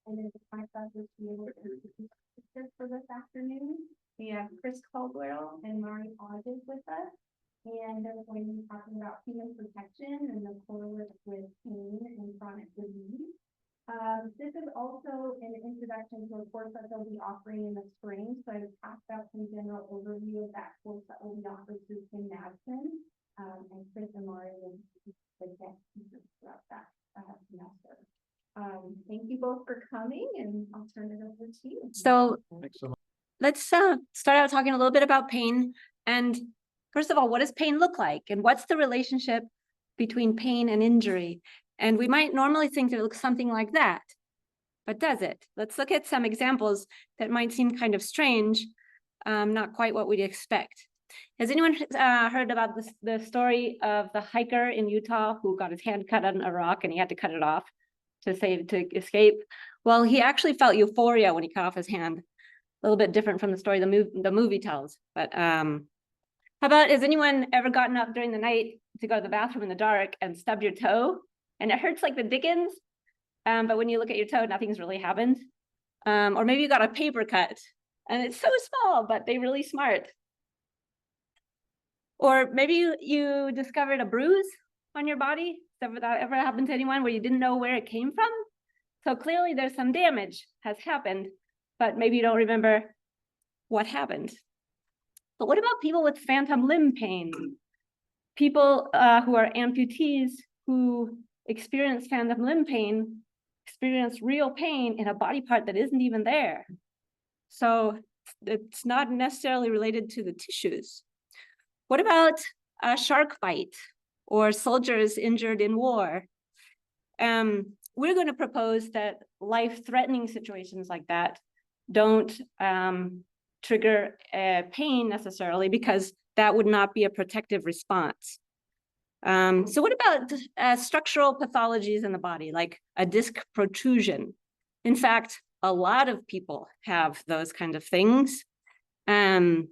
And it's my pleasure to be able to introduce speakers for this afternoon. We have Caldwell and Mari Hodges with us, and they're going to be talking about human protection and the correlate with pain and chronic disease. This is also an introduction to a course that they'll be offering in the spring. So I passed out some general overview of that course that will be offered through Kim Madsen, and Chris and Mari will be the guest speakers throughout that semester. Thank you both for coming, and I'll turn it over to you. So let's start out talking a little bit about pain. And first of all, what does pain look like? And what's the relationship between pain and injury? And we might normally think that it looks something like that, but does it? Let's look at some examples that might seem kind of strange, not quite what we'd expect. Has anyone heard about the story of the hiker in Utah who got his hand cut on a rock and he had to cut it off to escape? Well, he actually felt euphoria when he cut off his hand. A little bit different from the story the movie tells. But how about, has anyone ever gotten up during the night to go to the bathroom in the dark and stubbed your toe? And it hurts like the dickens, but when you look at your toe, nothing's really happened. Or maybe you got a paper cut and it's so small, but they're really smart. Or maybe you discovered a bruise on your body. Has that ever happened to anyone where you didn't know where it came from? So clearly there's some damage has happened, but maybe you don't remember what happened. But what about people with phantom limb pain? People who are amputees who experience phantom limb pain, experience real pain in a body part that isn't even there. So it's not necessarily related to the tissues. What about a shark bite or soldiers injured in war? We're going to propose that life-threatening situations like that don't trigger pain necessarily, because that would not be a protective response. So what about structural pathologies in the body, like a disc protrusion? In fact, a lot of people have those kinds of things. In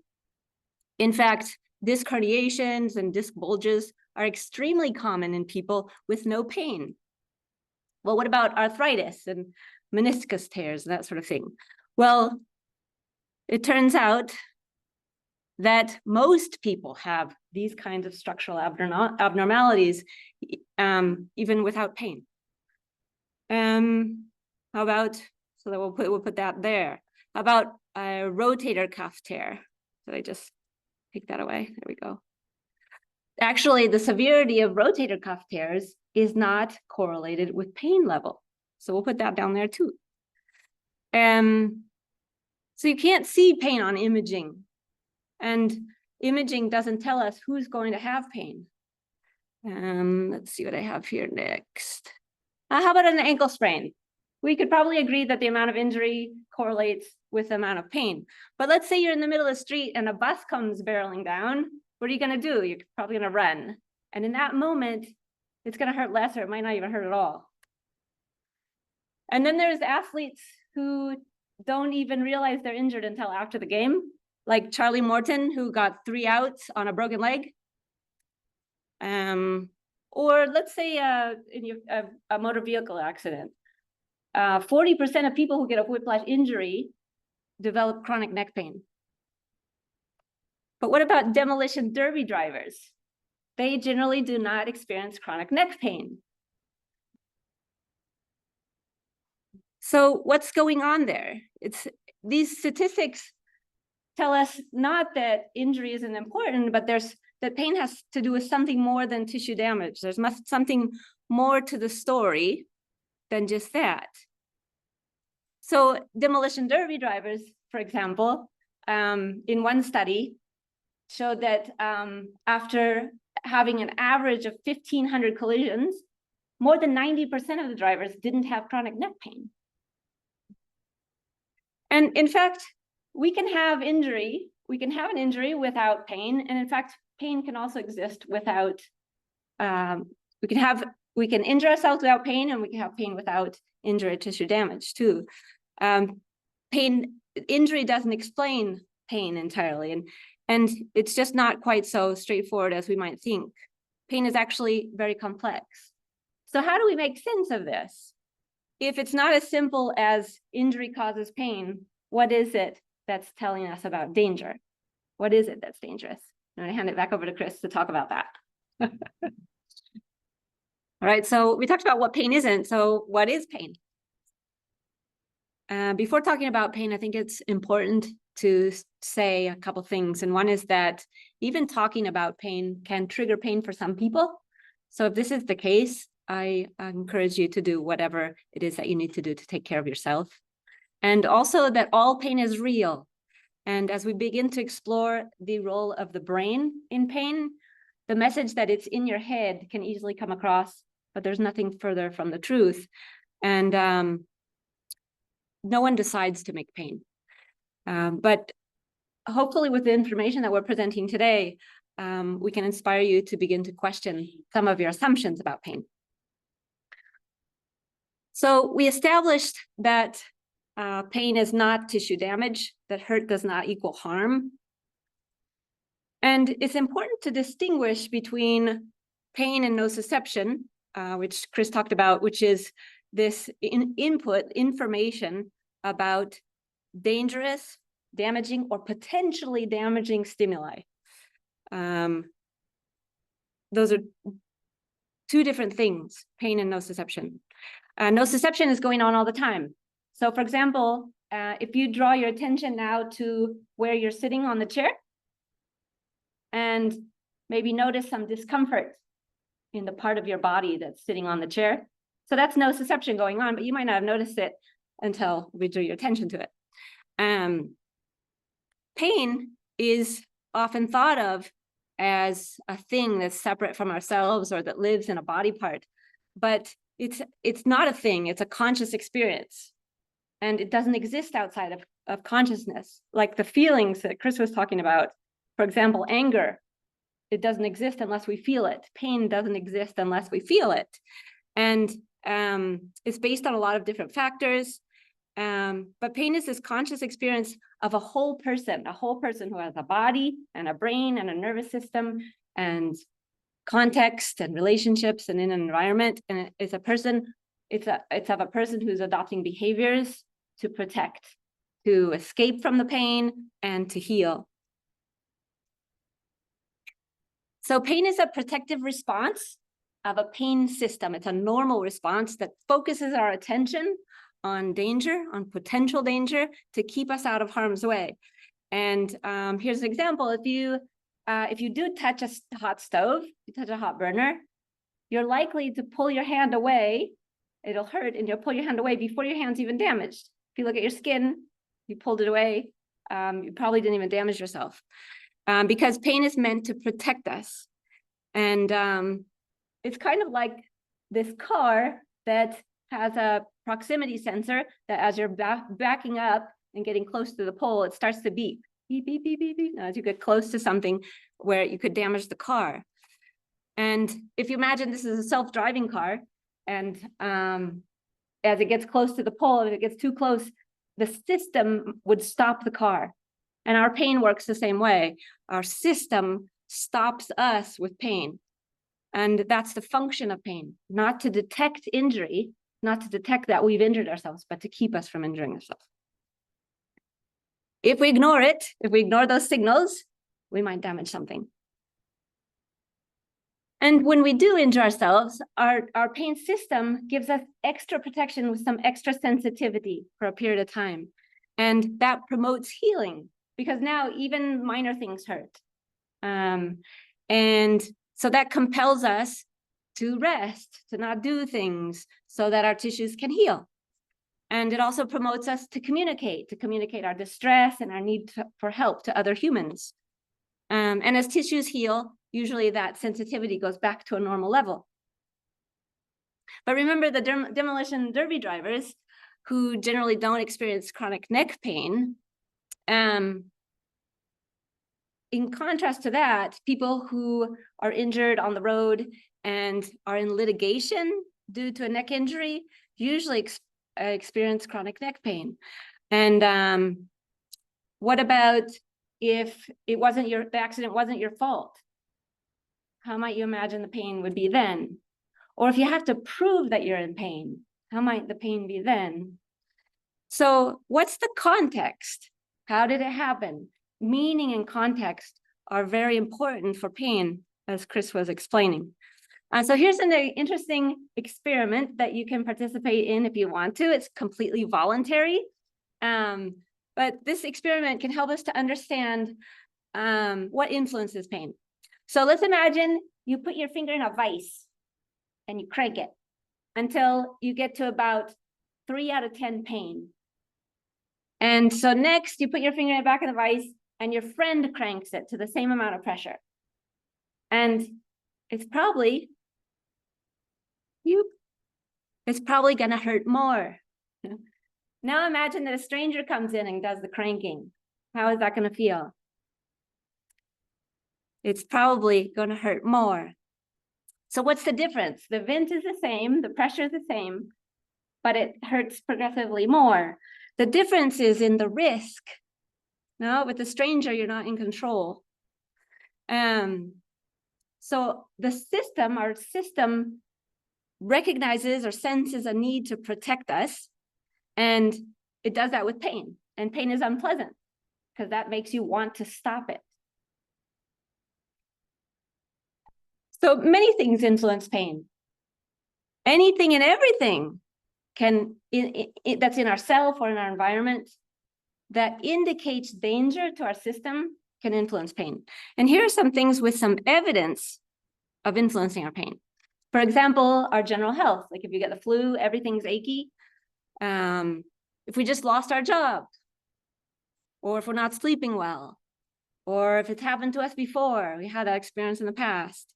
fact, disc herniations and disc bulges are extremely common in people with no pain. Well, what about arthritis and meniscus tears and that sort of thing? Well, it turns out that most people have these kinds of structural abnormalities, even without pain. How about, so that we'll put that there. How about a rotator cuff tear? Did I just take that away? There we go. Actually, the severity of rotator cuff tears is not correlated with pain level. So we'll put that down there too. So you can't see pain on imaging. And imaging doesn't tell us who's going to have pain. Let's see what I have here next. How about an ankle sprain? We could probably agree that the amount of injury correlates with the amount of pain. But let's say you're in the middle of the street and a bus comes barreling down. What are you going to do? You're probably going to run. And in that moment, it's going to hurt less, or it might not even hurt at all. And then there's athletes who don't even realize they're injured until after the game, like Charlie Morton, who got 3 outs on a broken leg. Or let's say a motor vehicle accident. 40% of people who get a whiplash injury develop chronic neck pain. But what about demolition derby drivers? They generally do not experience chronic neck pain. So what's going on there? These statistics tell us not that injury isn't important, but that pain has to do with something more than tissue damage. There's something more to the story than just that. So demolition derby drivers, for example, in one study showed that after having an average of 1,500 collisions, more than 90% of the drivers didn't have chronic neck pain. And in fact, we can have an injury without pain. And in fact, pain can also exist without, we can injure ourselves without pain, and we can have pain without injury or tissue damage too. Injury doesn't explain pain entirely. And it's just not quite so straightforward as we might think. Pain is actually very complex. So how do we make sense of this? if it's not as simple as injury causes pain, what is it that's telling us about danger? What is it that's dangerous? I'm going to hand it back over to Chris to talk about that. All right, so we talked about what pain isn't. So what is pain? Before talking about pain, I think it's important to say a couple things. And one is that even talking about pain can trigger pain for some people. So if this is the case, I encourage you to do whatever it is that you need to do to take care of yourself. And also that all pain is real. And as we begin to explore the role of the brain in pain, the message that it's in your head can easily come across, but there's nothing further from the truth. And no one decides to make pain. But hopefully with the information that we're presenting today, we can inspire you to begin to question some of your assumptions about pain. So we established that pain is not tissue damage, that hurt does not equal harm. And it's important to distinguish between pain and nociception, which Chris talked about, which is this input information about dangerous, damaging, or potentially damaging stimuli. Those are two different things, pain and nociception. Nociception is going on all the time. So for example, if you draw your attention now to where you're sitting on the chair, and maybe notice some discomfort in the part of your body that's sitting on the chair. So that's nociception going on, but you might not have noticed it until we drew your attention to it. Pain is often thought of as a thing that's separate from ourselves or that lives in a body part, but it's not a thing, it's a conscious experience. And it doesn't exist outside of consciousness, like the feelings that Chris was talking about. For example, anger, it doesn't exist unless we feel it. Pain doesn't exist unless we feel it. And it's based on a lot of different factors. But pain is this conscious experience of a whole person who has a body and a brain and a nervous system and context and relationships and in an environment. And it's of a person who's adopting behaviors to protect, to escape from the pain and to heal. So pain is a protective response of a pain system. It's a normal response that focuses our attention on danger, on potential danger, to keep us out of harm's way. And here's an example. If you do touch a hot stove, you touch a hot burner, you're likely to pull your hand away. It'll hurt, and you'll pull your hand away before your hand's even damaged. If you look at your skin, you pulled it away, you probably didn't even damage yourself. Because pain is meant to protect us. And it's kind of like this car that has a proximity sensor that as you're backing up and getting close to the pole, it starts to beep, beep, beep, beep, beep, beep, as you get close to something where you could damage the car. And if you imagine this is a self-driving car, and as it gets close to the pole, if it gets too close, the system would stop the car. And our pain works the same way. Our system stops us with pain. And that's the function of pain, not to detect injury, not to detect that we've injured ourselves, but to keep us from injuring ourselves. If we ignore it, if we ignore those signals, we might damage something. And when we do injure ourselves, our pain system gives us extra protection with some extra sensitivity for a period of time. And that promotes healing, because now even minor things hurt. And so that compels us to rest, to not do things so that our tissues can heal. And it also promotes us to communicate our distress and our need for help to other humans. And as tissues heal, usually that sensitivity goes back to a normal level. But remember the demolition derby drivers who generally don't experience chronic neck pain. In contrast to that, people who are injured on the road and are in litigation due to a neck injury usually experience chronic neck pain. And what about if the accident wasn't your fault? How might you imagine the pain would be then? Or if you have to prove that you're in pain, how might the pain be then? So what's the context? How did it happen? Meaning and context are very important for pain, as Chris was explaining. So here's an interesting experiment that you can participate in if you want to. It's completely voluntary. But this experiment can help us to understand what influences pain. So let's imagine you put your finger in a vise and you crank it until you get to about 3 out of 10 pain. And so next you put your finger in the back of the vise and your friend cranks it to the same amount of pressure. And it's probably gonna hurt more. Now imagine that a stranger comes in and does the cranking. How is that gonna feel? It's probably gonna hurt more. So what's the difference? The vent is the same, the pressure is the same, but it hurts progressively more. The difference is in the risk. No, with the stranger, you're not in control. So our system recognizes or senses a need to protect us, and it does that with pain. And pain is unpleasant because that makes you want to stop it. So many things influence pain. Anything and everything that's in ourself or in our environment that indicates danger to our system can influence pain. And here are some things with some evidence of influencing our pain. For example, our general health. Like if you get the flu, everything's achy. If we just lost our job, or if we're not sleeping well, or if it's happened to us before, we had that experience in the past,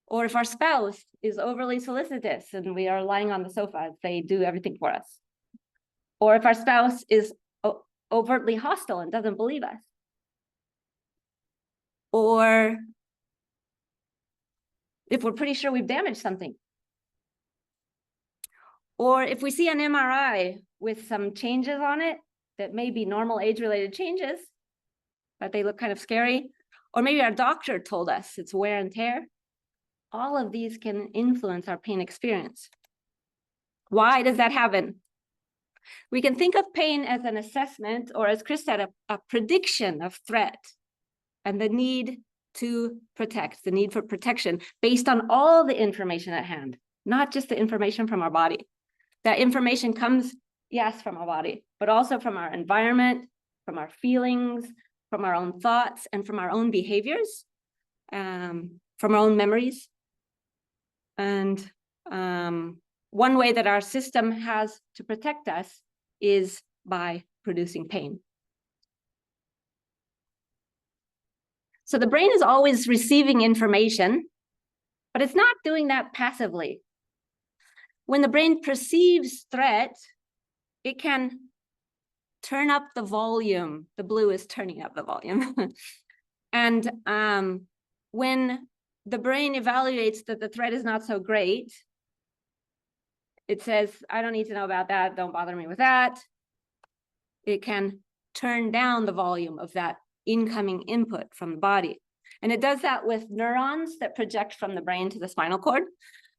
or if our spouse is overly solicitous and we are lying on the sofa, they do everything for us, or if our spouse is overtly hostile and doesn't believe us, or if we're pretty sure we've damaged something, or if we see an MRI with some changes on it that may be normal age-related changes, but they look kind of scary, or maybe our doctor told us it's wear and tear. All of these can influence our pain experience. Why does that happen? We can think of pain as an assessment, or as Chris said, a prediction of threat and the need to protect, the need for protection based on all the information at hand, not just the information from our body. That information comes, yes, from our body, but also from our environment, from our feelings, from our own thoughts, and from our own behaviors, from our own memories. And one way that our system has to protect us is by producing pain. So the brain is always receiving information, but it's not doing that passively. When the brain perceives threat, it can turn up the volume. The blue is turning up the volume. And when the brain evaluates that the threat is not so great, it says, I don't need to know about that. Don't bother me with that. It can turn down the volume of that incoming input from the body. And it does that with neurons that project from the brain to the spinal cord.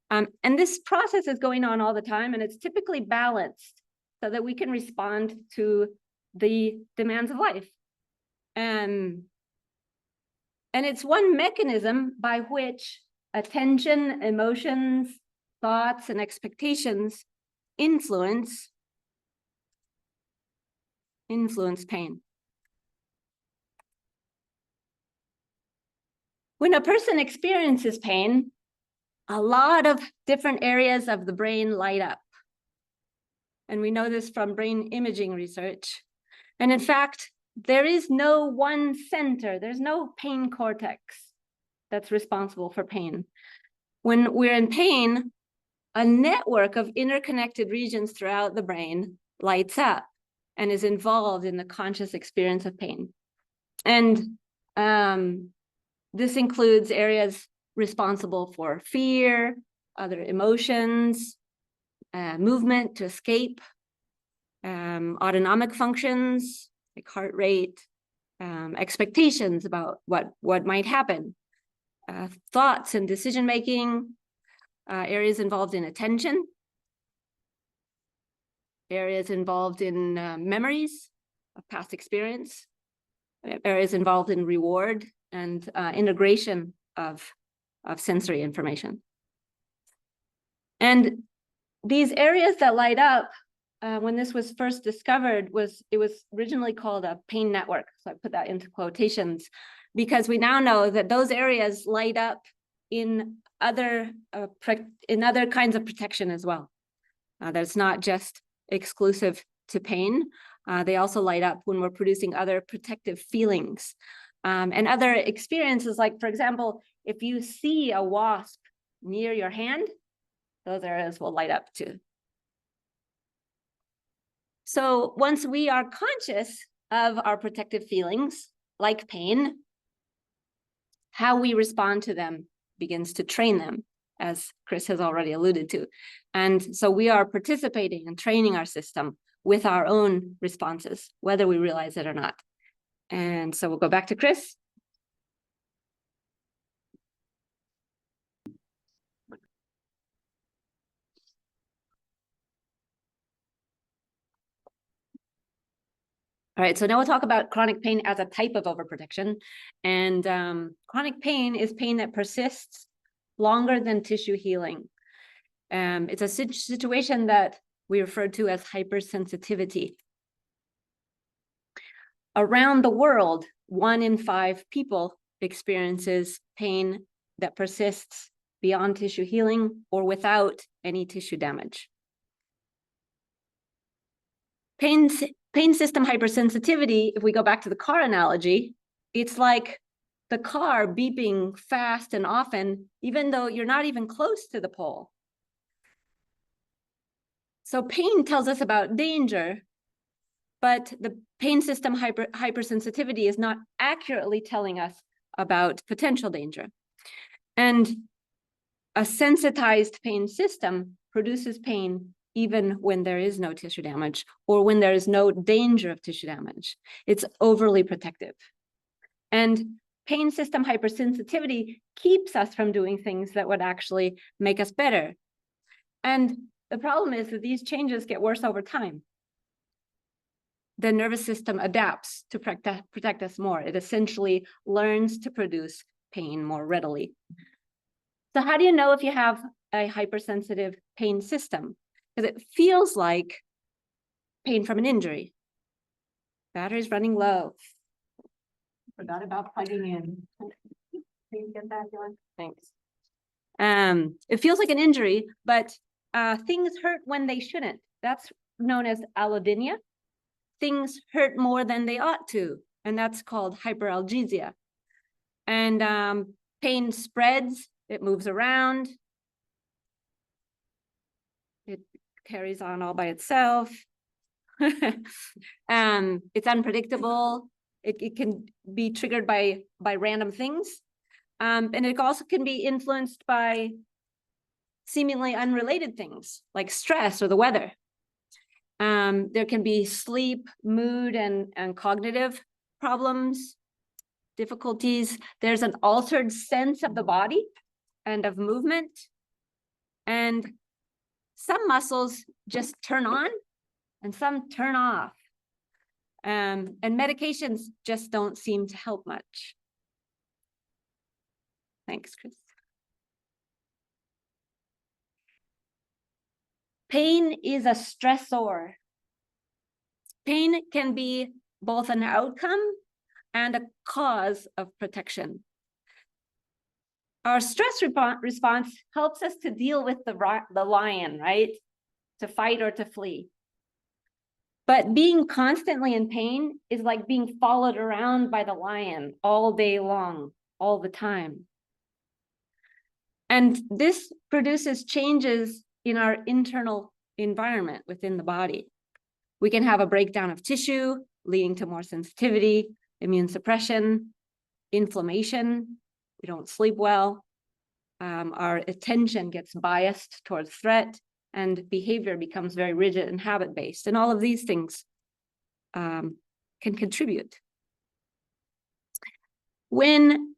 And this process is going on all the time, and it's typically balanced so that we can respond to the demands of life. And it's one mechanism by which attention, emotions, thoughts, and expectations influence pain. When a person experiences pain, a lot of different areas of the brain light up. And we know this from brain imaging research. And in fact, there is no one center, there's no pain cortex that's responsible for pain. When we're in pain, a network of interconnected regions throughout the brain lights up and is involved in the conscious experience of pain. And this includes areas responsible for fear, other emotions, movement to escape, autonomic functions like heart rate, expectations about what might happen, thoughts and decision-making, areas involved in attention, areas involved in memories of past experience, areas involved in reward and integration of sensory information. And these areas that light up, when this was first discovered, it was originally called a pain network. So I put that into quotations, because we now know that those areas light up in other kinds of protection as well. That's not just exclusive to pain. They also light up when we're producing other protective feelings and other experiences. Like, for example, if you see a wasp near your hand, those areas will light up too. So once we are conscious of our protective feelings, like pain, how we respond to them begins to train them, as Chris has already alluded to. And so we are participating and training our system with our own responses, whether we realize it or not. And so we'll go back to Chris. All right, so now we'll talk about chronic pain as a type of overprotection. And chronic pain is pain that persists longer than tissue healing. It's a situation that we refer to as hypersensitivity. Around the world, 1 in 5 people experiences pain that persists beyond tissue healing or without any tissue damage. Pain system hypersensitivity, if we go back to the car analogy, it's like the car beeping fast and often, even though you're not even close to the pole. So pain tells us about danger, but the pain system hypersensitivity is not accurately telling us about potential danger. And a sensitized pain system produces pain even when there is no tissue damage or when there is no danger of tissue damage. It's overly protective. And pain system hypersensitivity keeps us from doing things that would actually make us better. And the problem is that these changes get worse over time. The nervous system adapts to protect us more. It essentially learns to produce pain more readily. So how do you know if you have a hypersensitive pain system? Because it feels like pain from an injury. Battery's running low. Forgot about plugging in. Please get that going. Thanks. It feels like an injury, but things hurt when they shouldn't. That's known as allodynia. Things hurt more than they ought to, and that's called hyperalgesia. And pain spreads, it moves around. It carries on all by itself. It's unpredictable. It can be triggered by random things. And it also can be influenced by seemingly unrelated things like stress or the weather. There can be sleep, mood, and cognitive problems, difficulties. There's an altered sense of the body and of movement. And some muscles just turn on and some turn off. And medications just don't seem to help much. Thanks, Chris. Pain is a stressor. Pain can be both an outcome and a cause of protection. Our stress response helps us to deal with the lion, right? To fight or to flee. But being constantly in pain is like being followed around by the lion all day long, all the time. And this produces changes in our internal environment within the body. We can have a breakdown of tissue, leading to more sensitivity, immune suppression, inflammation. We don't sleep well. Our attention gets biased towards threat, and behavior becomes very rigid and habit-based. And all of these things can contribute. When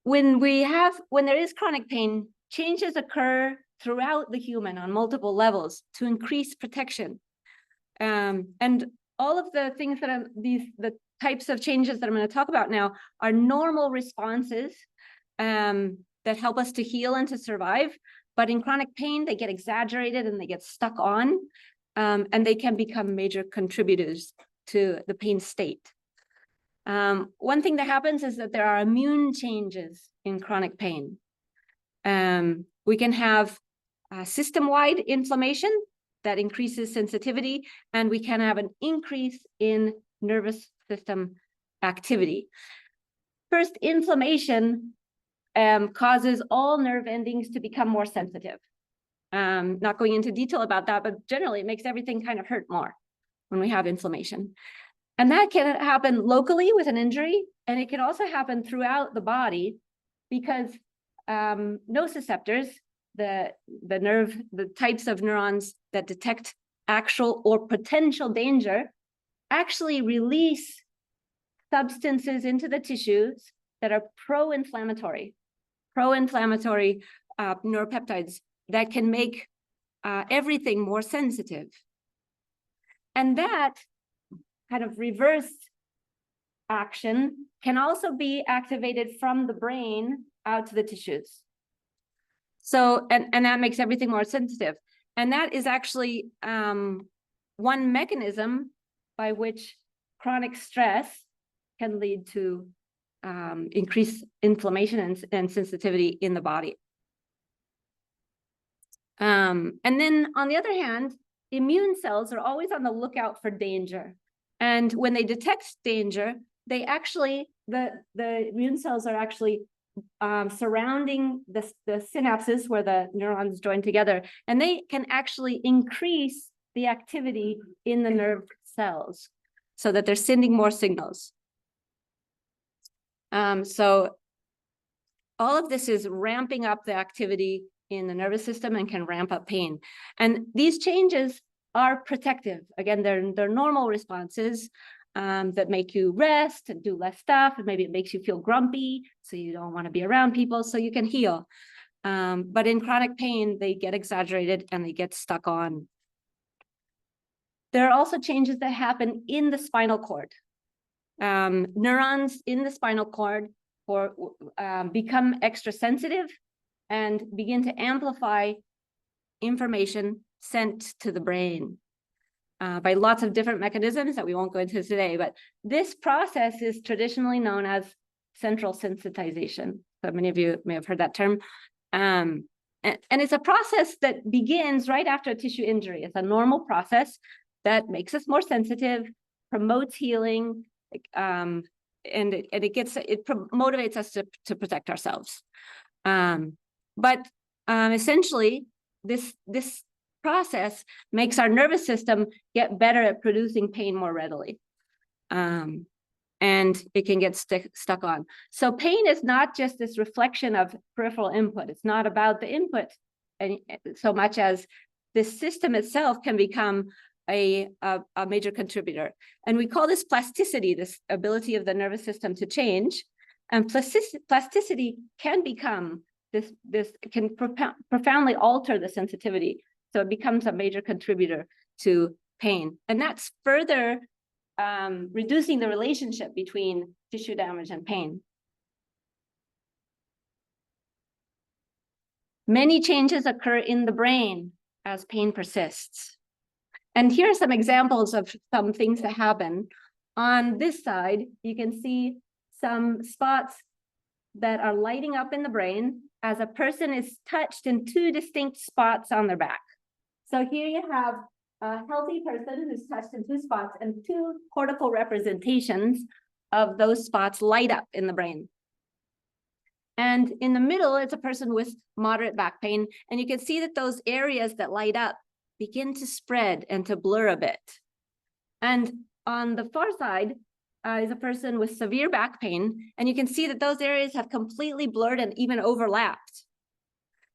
there is chronic pain, changes occur throughout the human on multiple levels to increase protection. And all of the things that the types of changes that I'm going to talk about now are normal responses that help us to heal and to survive. But in chronic pain, they get exaggerated and they get stuck on, and they can become major contributors to the pain state. One thing that happens is that there are immune changes in chronic pain. We can have system-wide inflammation that increases sensitivity, and we can have an increase in nervous system activity. First, inflammation causes all nerve endings to become more sensitive. Not going into detail about that, but generally it makes everything kind of hurt more when we have inflammation. And that can happen locally with an injury, and it can also happen throughout the body because nociceptors, the types of neurons that detect actual or potential danger, actually release substances into the tissues that are pro-inflammatory neuropeptides that can make everything more sensitive. And that kind of reverse action can also be activated from the brain out to the tissues. So, and that makes everything more sensitive. And that is actually one mechanism by which chronic stress can lead to increased inflammation and sensitivity in the body. And then on the other hand, immune cells are always on the lookout for danger. And when they detect danger, they actually, the immune cells are actually surrounding the synapses where the neurons join together, and they can actually increase the activity in the nerve cells so that they're sending more signals. So all of this is ramping up the activity in the nervous system and can ramp up pain. And these changes are protective. Again, they're normal responses that make you rest and do less stuff, and maybe it makes you feel grumpy, so you don't want to be around people, so you can heal. But in chronic pain, they get exaggerated and they get stuck on. There are also changes that happen in the spinal cord. Neurons in the spinal cord become extra sensitive and begin to amplify information sent to the brain by lots of different mechanisms that we won't go into today. But this process is traditionally known as central sensitization. So many of you may have heard that term. And it's a process that begins right after a tissue injury. It's a normal process that makes us more sensitive, promotes healing, and it motivates us to protect ourselves. But essentially, this process makes our nervous system get better at producing pain more readily. And it can get stuck on. So pain is not just this reflection of peripheral input. It's not about the input so much as this system itself can become a major contributor. And we call this plasticity, this ability of the nervous system to change. And plasticity can become this can profoundly alter the sensitivity. So it becomes a major contributor to pain. And that's further reducing the relationship between tissue damage and pain. Many changes occur in the brain as pain persists. And here are some examples of some things that happen. On this side, you can see some spots that are lighting up in the brain as a person is touched in two distinct spots on their back. So here you have a healthy person who's touched in two spots, and two cortical representations of those spots light up in the brain. And in the middle, it's a person with moderate back pain, and you can see that those areas that light up begin to spread and to blur a bit. And on the far side is a person with severe back pain, and you can see that those areas have completely blurred and even overlapped.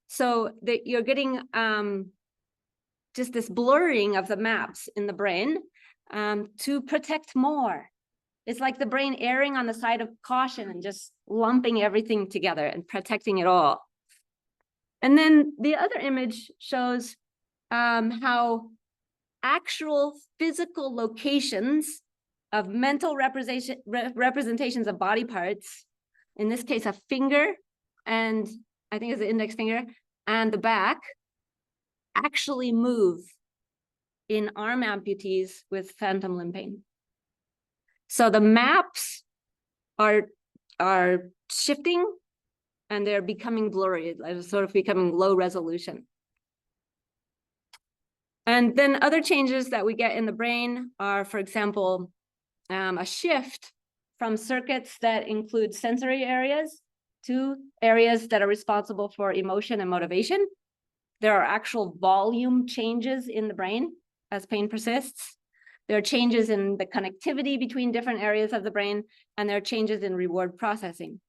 So that you're getting just this blurring of the maps in the brain to protect more. It's like the brain erring on the side of caution and just lumping everything together and protecting it all. And then the other image shows how actual physical locations of mental representations of body parts, in this case, a finger, and I think it's the index finger, and the back, actually move in arm amputees with phantom limb pain. So the maps are shifting and they're becoming blurry, like sort of becoming low resolution. And then other changes that we get in the brain are, for example, a shift from circuits that include sensory areas to areas that are responsible for emotion and motivation. There are actual volume changes in the brain as pain persists. There are changes in the connectivity between different areas of the brain, and there are changes in reward processing.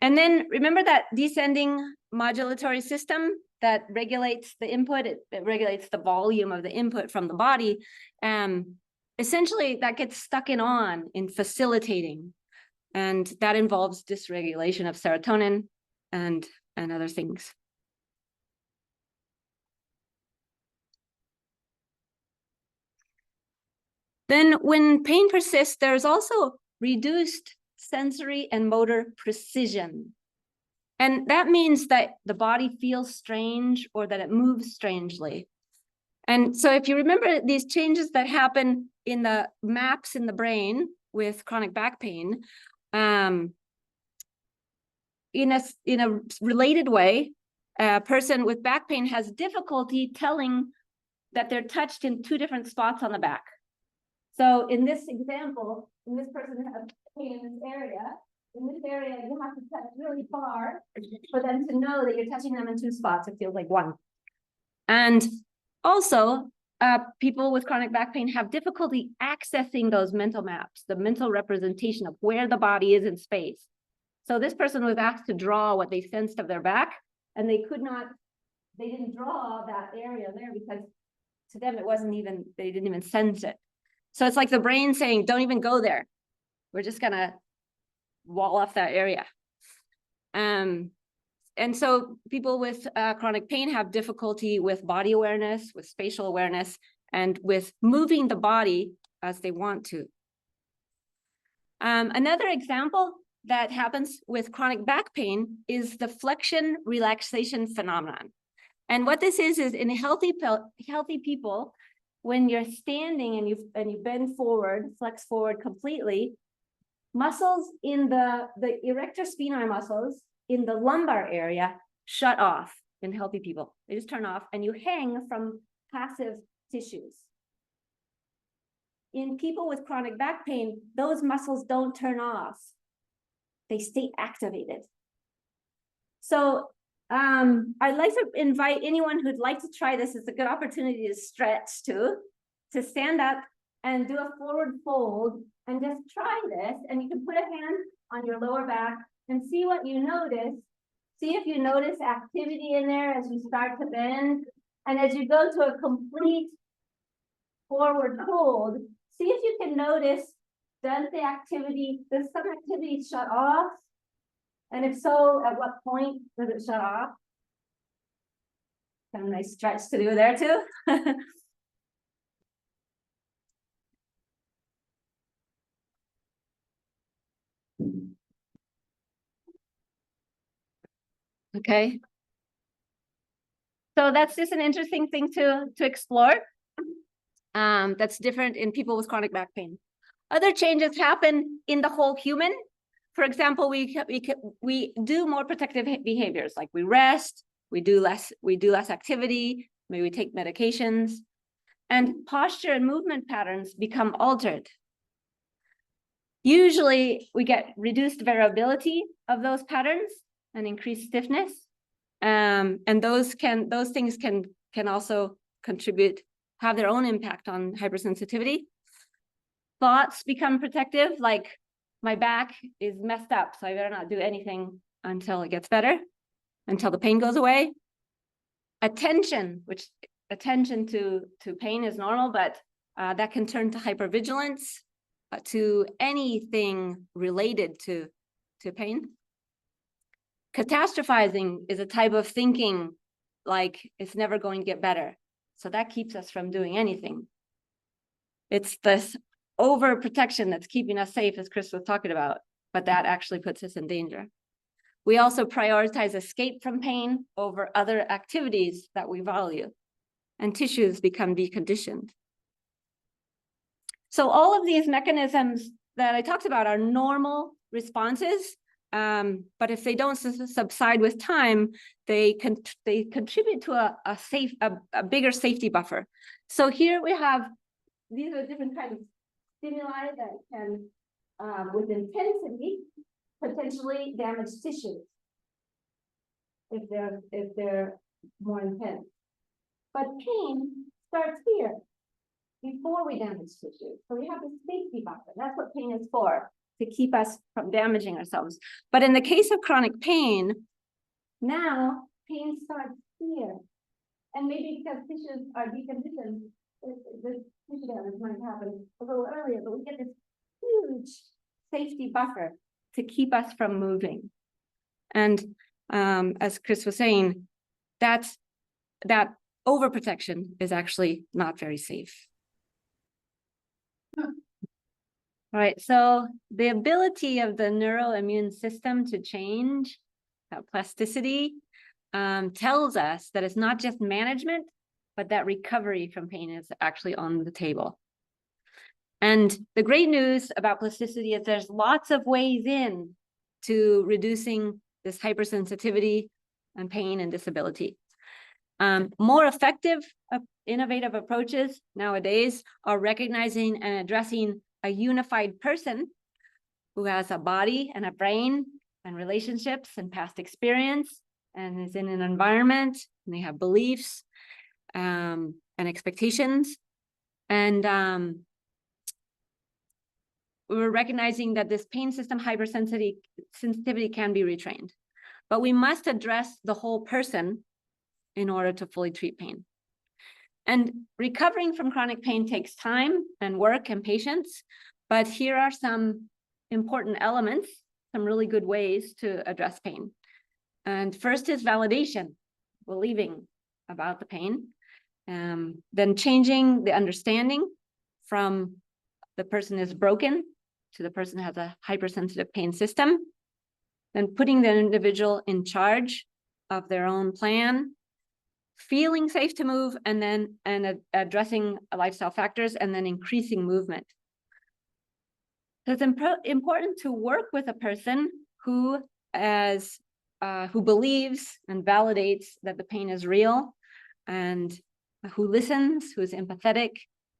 And then remember that descending modulatory system that regulates the input, it regulates the volume of the input from the body. Essentially, that gets stuck in facilitating, and that involves dysregulation of serotonin and other things. Then when pain persists, there's also reduced sensory and motor precision. And that means that the body feels strange or that it moves strangely. And so if you remember these changes that happen in the maps in the brain with chronic back pain, in a related way, a person with back pain has difficulty telling that they're touched in two different spots on the back. So in this example, when this person has pain in this area, you have to touch really far for them to know that you're touching them in two spots. It feels like one. And also, people with chronic back pain have difficulty accessing those mental maps, the mental representation of where the body is in space. So this person was asked to draw what they sensed of their back, and they didn't draw that area there because to them they didn't even sense it. So it's like the brain saying, don't even go there. We're just gonna wall off that area. And so people with chronic pain have difficulty with body awareness, with spatial awareness, and with moving the body as they want to. Another example that happens with chronic back pain is the flexion relaxation phenomenon. And what this is in healthy people, when you're standing and you bend forward, flex forward completely, muscles in the erector spinae muscles in the lumbar area shut off in healthy people. They just turn off and you hang from passive tissues. In people with chronic back pain, those muscles don't turn off. They stay activated. So I'd like to invite anyone who'd like to try this. It's a good opportunity to stretch too, to stand up and do a forward fold and just try this. And you can put a hand on your lower back and see what you notice. See if you notice activity in there as you start to bend. And as you go to a complete forward fold, see if you can notice, does some activity shut off? And if so, at what point does it shut off? Kind of nice stretch to do there too. Okay. So that's just an interesting thing to explore. That's different in people with chronic back pain. Other changes happen in the whole human. For example, we do more protective behaviors, like we rest, we do less activity, maybe we take medications, and posture and movement patterns become altered. Usually we get reduced variability of those patterns and increased stiffness. And those things can also have their own impact on hypersensitivity. Thoughts become protective, like my back is messed up, so I better not do anything until it gets better, until the pain goes away. Attention to pain is normal, but that can turn to hypervigilance, to anything related to pain. Catastrophizing is a type of thinking like it's never going to get better. So that keeps us from doing anything. It's this overprotection that's keeping us safe, as Chris was talking about, but that actually puts us in danger. We also prioritize escape from pain over other activities that we value, and tissues become deconditioned. So all of these mechanisms that I talked about are normal responses, but if they don't subside with time, they contribute to a bigger safety buffer. So here we have, these are different kinds of stimuli that can, with intensity, potentially damage tissues if they're more intense. But pain starts here before we damage tissues. So we have a safety buffer. That's what pain is for, to keep us from damaging ourselves. But in the case of chronic pain, now pain starts here. And maybe because tissues are deconditioned, the tissue damage might happen a little earlier, but we get this huge safety buffer to keep us from moving. And as Chris was saying, that overprotection is actually not very safe. All right, so the ability of the neuroimmune system to change, plasticity, tells us that it's not just management, but that recovery from pain is actually on the table. And the great news about plasticity is there's lots of ways in to reducing this hypersensitivity and pain and disability. More effective, innovative approaches nowadays are recognizing and addressing a unified person who has a body and a brain and relationships and past experience and is in an environment, and they have beliefs and expectations. And we're recognizing that this pain system hypersensitivity can be retrained, but we must address the whole person in order to fully treat pain. And recovering from chronic pain takes time and work and patience, but here are some important elements, some really good ways to address pain. And first is validation, believing about the pain. Then changing the understanding from the person is broken to the person has a hypersensitive pain system. Then putting the individual in charge of their own plan, feeling safe to move, and then addressing lifestyle factors, and then increasing movement. So it's important to work with a person who believes and validates that the pain is real, and who listens, who is empathetic,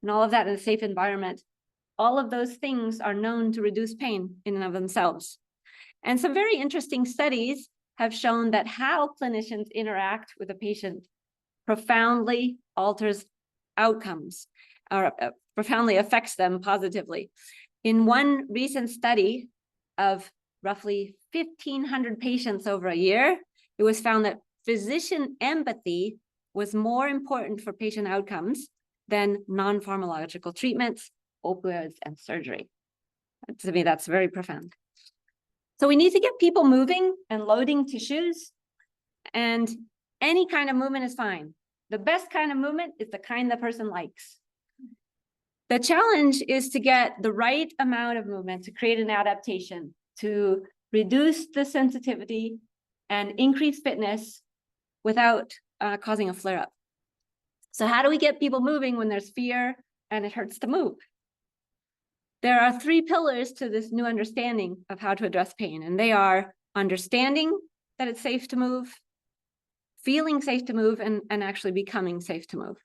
and all of that in a safe environment. All of those things are known to reduce pain in and of themselves. And some very interesting studies have shown that how clinicians interact with a patient profoundly alters outcomes, or profoundly affects them positively. In one recent study of roughly 1,500 patients over a year, it was found that physician empathy was more important for patient outcomes than non-pharmacological treatments, opioids, and surgery. To me, that's very profound. So we need to get people moving and loading tissues, and any kind of movement is fine. The best kind of movement is the kind the person likes. The challenge is to get the right amount of movement to create an adaptation, to reduce the sensitivity and increase fitness without causing a flare-up. So how do we get people moving when there's fear and it hurts to move? There are 3 pillars to this new understanding of how to address pain, and they are understanding that it's safe to move, feeling safe to move, and actually becoming safe to move.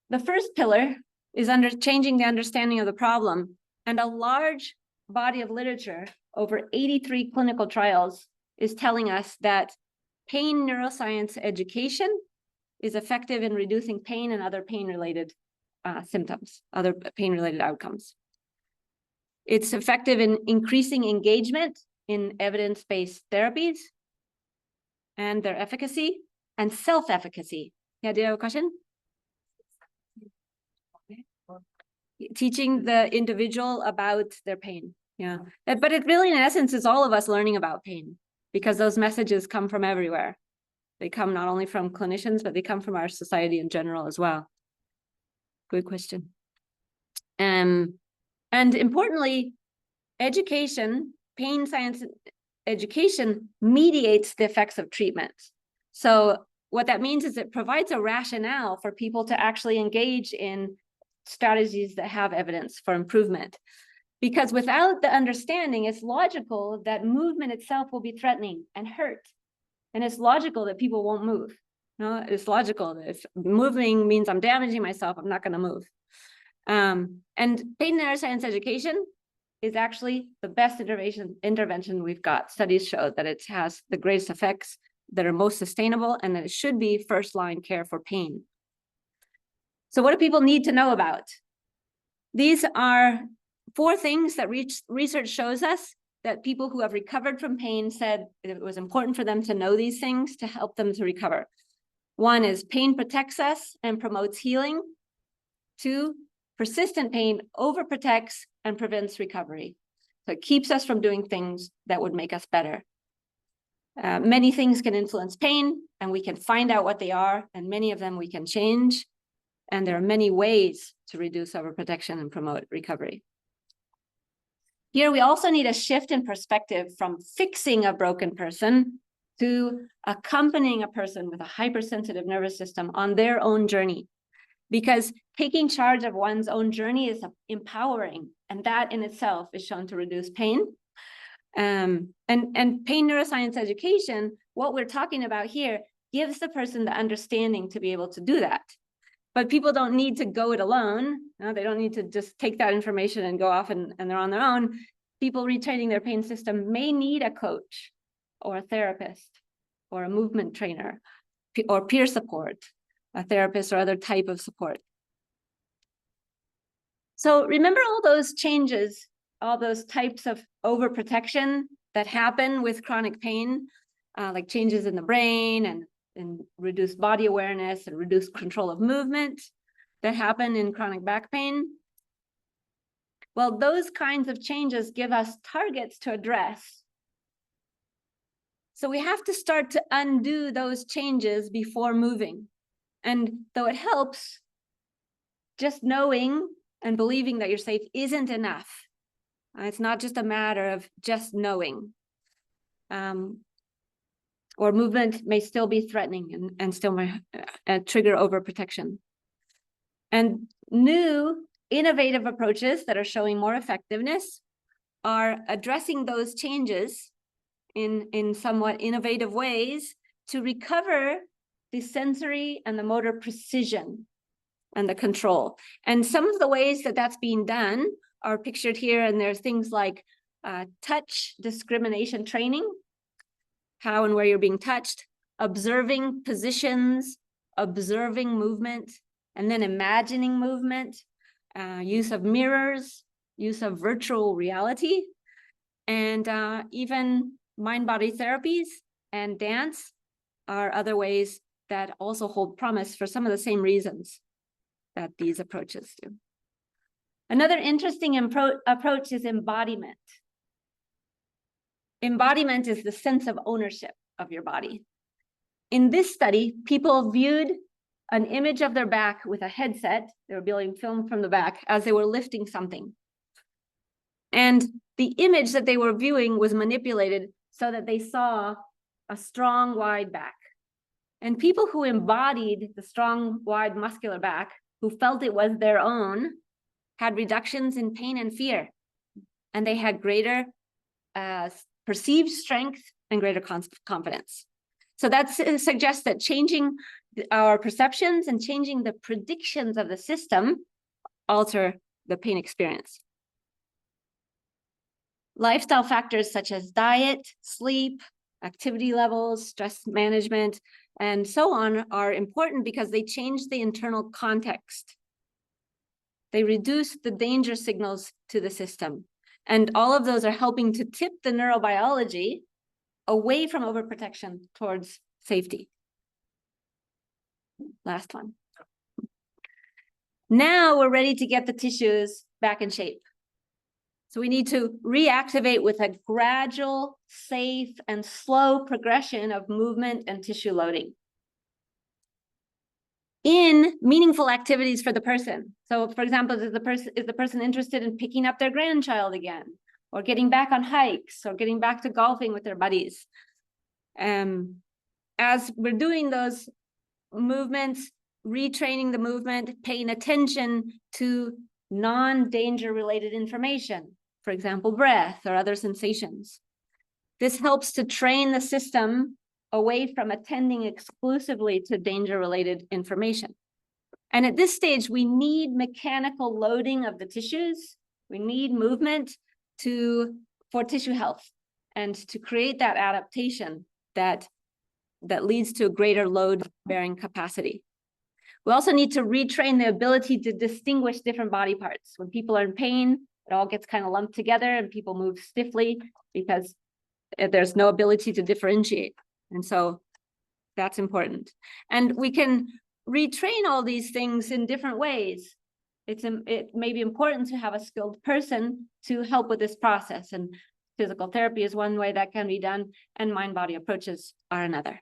The first pillar is changing the understanding of the problem, and a large body of literature, over 83 clinical trials, is telling us that pain neuroscience education is effective in reducing pain and other pain-related symptoms, other pain-related outcomes. It's effective in increasing engagement in evidence-based therapies and their efficacy and self-efficacy. Yeah, do you have a question? Teaching the individual about their pain. Yeah, but it really, in essence, is all of us learning about pain, because those messages come from everywhere. They come not only from clinicians, but they come from our society in general as well. Good question. And importantly, education, pain science education mediates the effects of treatment. So what that means is it provides a rationale for people to actually engage in strategies that have evidence for improvement. Because without the understanding, it's logical that movement itself will be threatening and hurt. And it's logical that people won't move. No, it's logical that if moving means I'm damaging myself, I'm not going to move. And pain neuroscience education is actually the best intervention we've got. Studies show that it has the greatest effects, that are most sustainable, and that it should be first-line care for pain. So what do people need to know about? These are 4 things that research shows us that people who have recovered from pain said it was important for them to know these things to help them to recover. 1 is pain protects us and promotes healing. 2, persistent pain overprotects and prevents recovery. So it keeps us from doing things that would make us better. Many things can influence pain, and we can find out what they are, and many of them we can change. And there are many ways to reduce overprotection and promote recovery. Here, we also need a shift in perspective from fixing a broken person to accompanying a person with a hypersensitive nervous system on their own journey. Because taking charge of one's own journey is empowering, and that in itself is shown to reduce pain. And pain neuroscience education, what we're talking about here, gives the person the understanding to be able to do that. But people don't need to go it alone. No, they don't need to just take that information and go off and they're on their own. People retraining their pain system may need a coach or a therapist or a movement trainer or peer support, a therapist or other type of support. So remember all those changes, all those types of overprotection that happen with chronic pain, like changes in the brain and reduced body awareness and reduced control of movement that happen in chronic back pain? Well, those kinds of changes give us targets to address. So we have to start to undo those changes before moving. And though it helps, just knowing and believing that you're safe isn't enough. It's not just a matter of just knowing. Or movement may still be threatening and still may trigger overprotection. And new innovative approaches that are showing more effectiveness are addressing those changes in somewhat innovative ways to recover the sensory and the motor precision and the control. And some of the ways that that's being done are pictured here, and there's things like touch discrimination training, how and where you're being touched, observing positions, observing movement, and then imagining movement, use of mirrors, use of virtual reality, and even mind-body therapies and dance are other ways that also hold promise for some of the same reasons that these approaches do. Another interesting approach is embodiment. Embodiment is the sense of ownership of your body. In this study, people viewed an image of their back with a headset. They were being filmed from the back as they were lifting something. And the image that they were viewing was manipulated so that they saw a strong, wide back. And people who embodied the strong, wide, muscular back, who felt it was their own, had reductions in pain and fear. And they had greater perceived strength and greater confidence. So that suggests that changing our perceptions and changing the predictions of the system alter the pain experience. Lifestyle factors such as diet, sleep, activity levels, stress management, and so on are important because they change the internal context. They reduce the danger signals to the system. And all of those are helping to tip the neurobiology away from overprotection towards safety. Last one. Now we're ready to get the tissues back in shape. So we need to reactivate with a gradual, safe, and slow progression of movement and tissue loading in meaningful activities for the person. So for example, is the person interested in picking up their grandchild again, or getting back on hikes, or getting back to golfing with their buddies? As we're doing those movements, retraining the movement, paying attention to non-danger related information, for example, breath or other sensations. This helps to train the system away from attending exclusively to danger related information. And at this stage, we need mechanical loading of the tissues. We need movement for tissue health and to create that adaptation that leads to a greater load bearing capacity. We also need to retrain the ability to distinguish different body parts. When people are in pain, it all gets kind of lumped together and people move stiffly because there's no ability to differentiate. And so that's important. And we can retrain all these things in different ways. It may be important to have a skilled person to help with this process. And physical therapy is one way that can be done, and mind-body approaches are another.